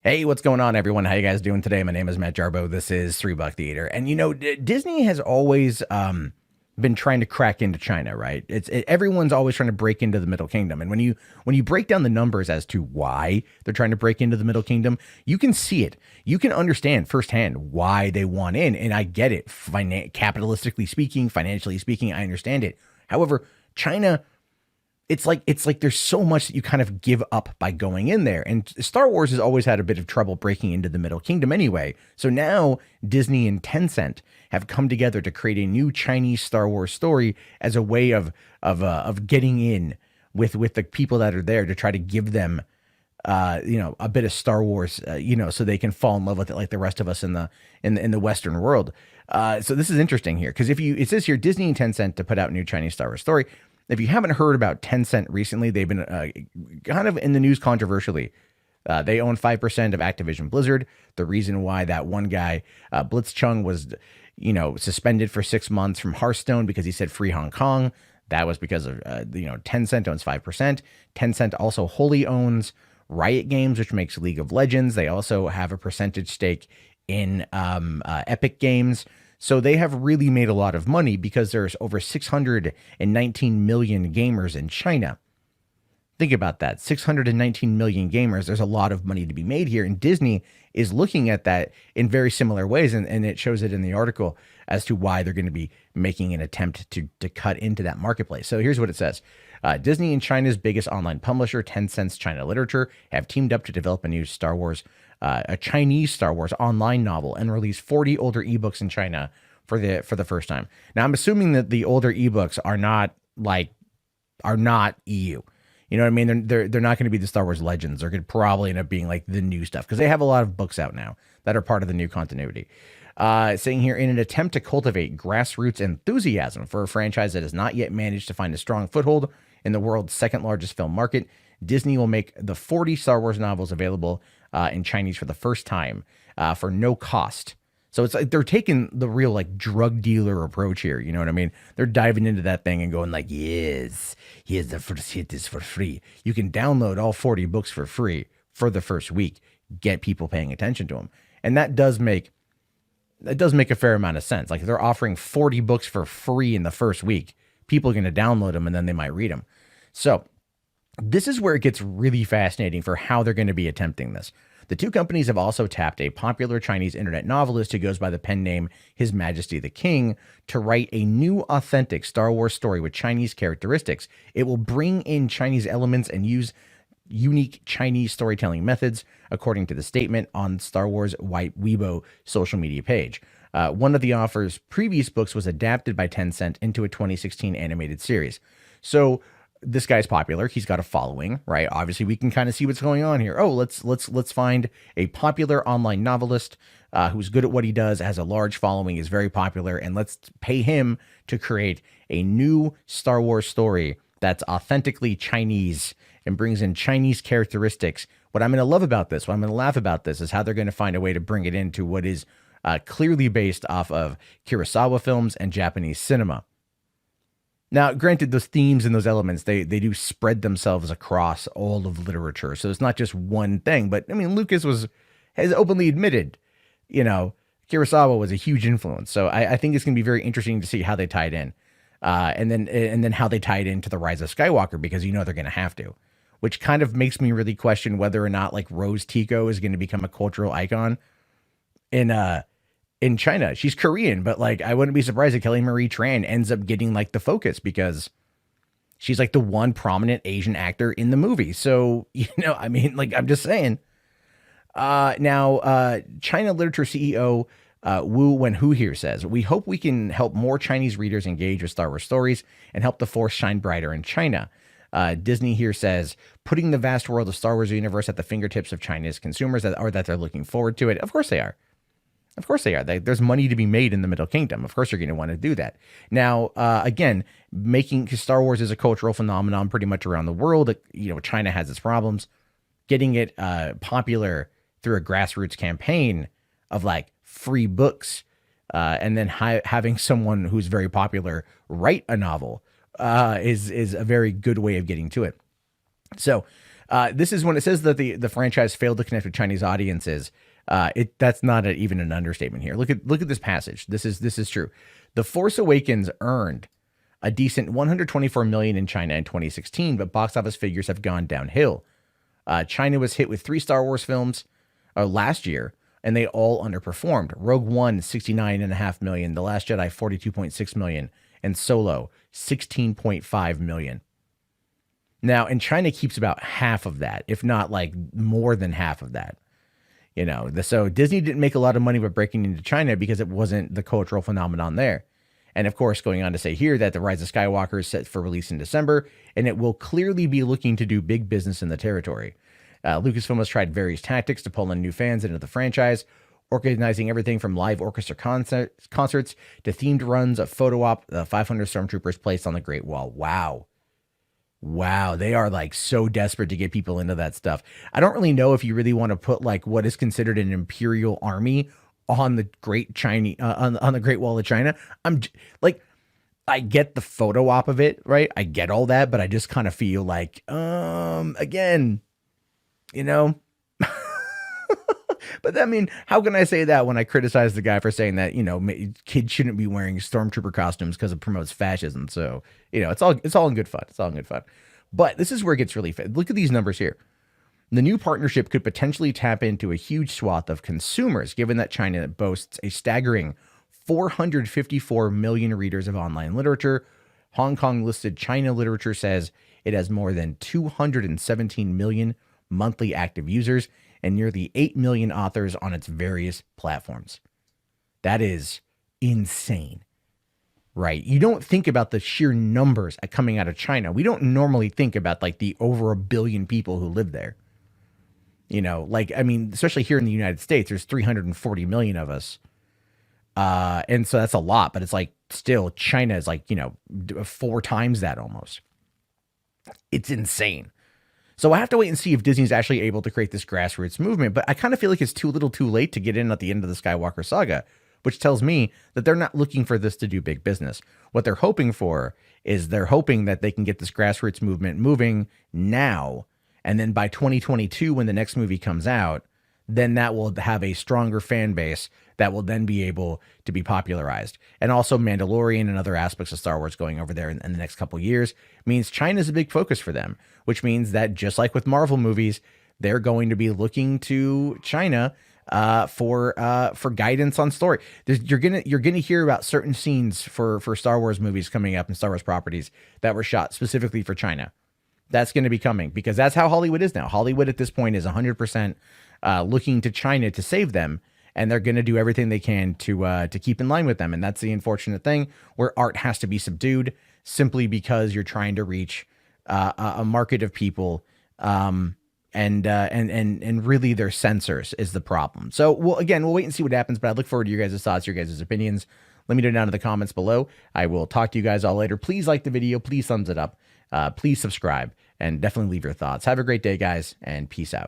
Hey, what's going on, everyone? How you guys doing today? My name is Matt Jarbo. This is $3 Theater, and Disney has always been trying to crack into China, right? Everyone's always trying to break into the Middle Kingdom, and when you break down the numbers as to why they're trying to break into the Middle Kingdom, you can see it. You can understand firsthand why they want in, and I get it. Capitalistically speaking, financially speaking, I understand it. However, China, it's like there's so much that you kind of give up by going in there. And Star Wars has always had a bit of trouble breaking into the Middle Kingdom anyway. So now Disney and Tencent have come together to create a new Chinese Star Wars story as a way of getting in with the people that are there to try to give them a bit of Star Wars, so they can fall in love with it like the rest of us in the Western world. So this is interesting here because it says here Disney and Tencent to put out a new Chinese Star Wars story. If you haven't heard about Tencent recently, they've been kind of in the news controversially. They own 5% of Activision Blizzard. The reason why that one guy, Blitzchung, was, suspended for 6 months from Hearthstone because he said free Hong Kong. That was because of, Tencent owns 5%. Tencent also wholly owns Riot Games, which makes League of Legends. They also have a percentage stake in Epic Games. So they have really made a lot of money because there's over 619 million gamers in China. Think about that. 619 million gamers. There's a lot of money to be made here. And Disney is looking at that in very similar ways. And it shows it in the article as to why they're going to be making an attempt to cut into that marketplace. So here's what it says. Disney and China's biggest online publisher, Tencent's China Literature, have teamed up to develop a Chinese Star Wars online novel and release 40 older ebooks in China for the first time. Now, I'm assuming that the older ebooks are not EU. You know what I mean? They're not going to be the Star Wars Legends. They're going to probably end up being like the new stuff because they have a lot of books out now that are part of the new continuity. Saying here, in an attempt to cultivate grassroots enthusiasm for a franchise that has not yet managed to find a strong foothold in the world's second largest film market, Disney will make the 40 Star Wars novels available in Chinese for the first time for no cost. So it's like they're taking the real like drug dealer approach here. You know what I mean? They're diving into that thing and going like, yes, here's the first hit is for free. You can download all 40 books for free for the first week. Get people paying attention to them. And that does make a fair amount of sense. Like they're offering 40 books for free in the first week. People are going to download them and then they might read them. So this is where it gets really fascinating for how they're going to be attempting this. The two companies have also tapped a popular Chinese internet novelist who goes by the pen name His Majesty the King to write a new authentic Star Wars story with Chinese characteristics. It will bring in Chinese elements and use unique Chinese storytelling methods, according to the statement on Star Wars White Weibo social media page. One of the author's previous books was adapted by Tencent into a 2016 animated series. So this guy's popular. He's got a following, right? Obviously, we can kind of see what's going on here. Oh, let's find a popular online novelist who's good at what he does, has a large following, is very popular, and let's pay him to create a new Star Wars story that's authentically Chinese and brings in Chinese characteristics. What I'm going to love about this, what I'm going to laugh about this, is how they're going to find a way to bring it into what is clearly based off of Kurosawa films and Japanese cinema. Now, granted, those themes and those elements, they do spread themselves across all of literature. So it's not just one thing. But, I mean, Lucas has openly admitted, Kurosawa was a huge influence. So I think it's going to be very interesting to see how they tie it in. And then how they tie it into the Rise of Skywalker, because they're going to have to. Which kind of makes me really question whether or not, like, Rose Tico is going to become a cultural icon in China. She's Korean, but like I wouldn't be surprised if Kelly Marie Tran ends up getting like the focus because she's like the one prominent Asian actor in the movie. So, like I'm just saying. Now, China Literature CEO Wu Wenhu here says, "We hope we can help more Chinese readers engage with Star Wars stories and help the Force shine brighter in China." Disney here says, putting the vast world of Star Wars universe at the fingertips of China's consumers that they're looking forward to it. Of course they are. Of course they are. There's money to be made in the Middle Kingdom. Of course you're going to want to do that. Now, again, making Star Wars is a cultural phenomenon pretty much around the world. China has its problems. Getting it popular through a grassroots campaign of like free books and then having someone who's very popular write a novel is a very good way of getting to it. So This is when it says that the franchise failed to connect with Chinese audiences. That's not even an understatement here. Look at this passage. This is true. The Force Awakens earned a decent 124 million in China in 2016, but box office figures have gone downhill. China was hit with 3 Star Wars films last year, and they all underperformed. Rogue One, 69.5 million. The Last Jedi, 42.6 million. And Solo, 16.5 million. Now, and China keeps about half of that, if not like more than half of that. You know, so Disney didn't make a lot of money by breaking into China because it wasn't the cultural phenomenon there. And of course, going on to say here that The Rise of Skywalker is set for release in December, and it will clearly be looking to do big business in the territory. Lucasfilm has tried various tactics to pull in new fans into the franchise, organizing everything from live orchestra concerts to themed runs of photo op, the 500 stormtroopers placed on the Great Wall. Wow, they are like so desperate to get people into that stuff. I don't really know if you really want to put like what is considered an imperial army on the Great China on the Great Wall of China. I get the photo op of it, right? I get all that, but I just kind of feel like, again, you know. But I mean, how can I say that when I criticize the guy for saying that, you know, kids shouldn't be wearing stormtrooper costumes because it promotes fascism? So, you know, it's all in good fun. It's all in good fun. But this is where it gets really fit. Look at these numbers here. The new partnership could potentially tap into a huge swath of consumers, given that China boasts a staggering 454 million readers of online literature. Hong Kong listed China Literature says it has more than 217 million monthly active users and nearly 8 million authors on its various platforms. That is insane, right? You don't think about the sheer numbers coming out of China. We don't normally think about like the over 1 billion people who live there. You know, like, I mean, especially here in the United States, there's 340 million of us. And so that's a lot, but it's like still China is like, you know, 4 times that almost. It's insane. So I have to wait and see if Disney's actually able to create this grassroots movement, but I kind of feel like it's too little too late to get in at the end of the Skywalker saga, which tells me that they're not looking for this to do big business. What they're hoping for is they're hoping that they can get this grassroots movement moving now, and then by 2022, when the next movie comes out, then that will have a stronger fan base that will then be able to be popularized. And also Mandalorian and other aspects of Star Wars going over there in the next couple of years means China is a big focus for them, which means that just like with Marvel movies, they're going to be looking to China for guidance on story. You're gonna hear about certain scenes for Star Wars movies coming up and Star Wars properties that were shot specifically for China. That's going to be coming because that's how Hollywood is now. Hollywood at this point is 100% looking to China to save them, and they're going to do everything they can to keep in line with them. And that's the unfortunate thing where art has to be subdued simply because you're trying to reach a market of people, and really their censors is the problem. So we'll wait and see what happens. But I look forward to your guys' thoughts, your guys' opinions. Let me know down in the comments below. I will talk to you guys all later. Please like the video. Please thumbs it up. Please subscribe and definitely leave your thoughts. Have a great day, guys, and peace out.